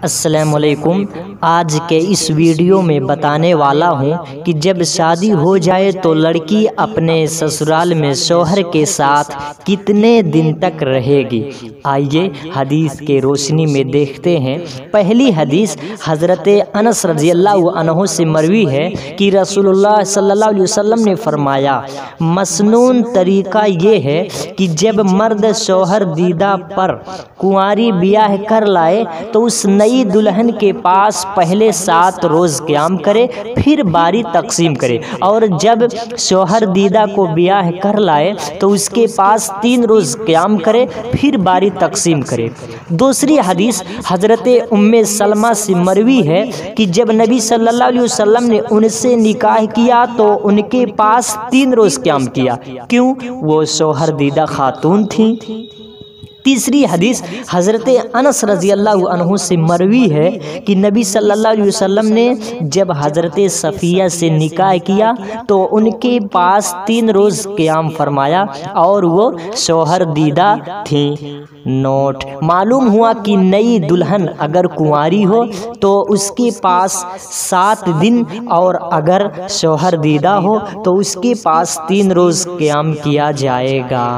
السلام علیکم۔ آج کے اس ویڈیو میں بتانے والا ہوں کہ جب شادی ہو جائے تو لڑکی اپنے سسرال میں شوہر کے ساتھ کتنے دن تک رہے گی۔ آئیے حدیث کے روشنی میں دیکھتے ہیں۔ پہلی حدیث حضرت انس رضی اللہ عنہ سے مروی ہے کہ رسول اللہ صلی اللہ علیہ وسلم نے فرمایا، مسنون طریقہ یہ ہے کہ جب مرد شوہر دیدہ پر کنواری بیاہ کر لائے تو اس نئی دلہن کے پاس پہلے 7 روز قیام کرے، پھر باری تقسیم کرے، اور جب شوہر دیدہ کو بیاہ کر لائے تو اس کے پاس 3 روز قیام کرے، پھر باری تقسیم کرے۔ دوسری حدیث حضرت ام سلمہ سے مروی ہے کہ جب نبی صلی اللہ علیہ وسلم نے ان سے نکاح کیا تو ان کے پاس 3 روز قیام کیا، کیوں؟ وہ شوہر دیدہ خاتون تھیں۔ تیسری حدیث حضرت انس رضی اللہ عنہ سے مروی ہے کہ نبی صلی اللہ علیہ وسلم نے جب حضرت صفیہ سے نکاح کیا تو ان کے پاس 3 روز قیام فرمایا اور وہ شوہر دیدہ تھیں۔ نوٹ: معلوم ہوا کہ نئی دلہن اگر کنواری ہو تو اس کے پاس 7 دن، اور اگر شوہر دیدہ ہو تو اس کے پاس 3 روز قیام کیا جائے گا۔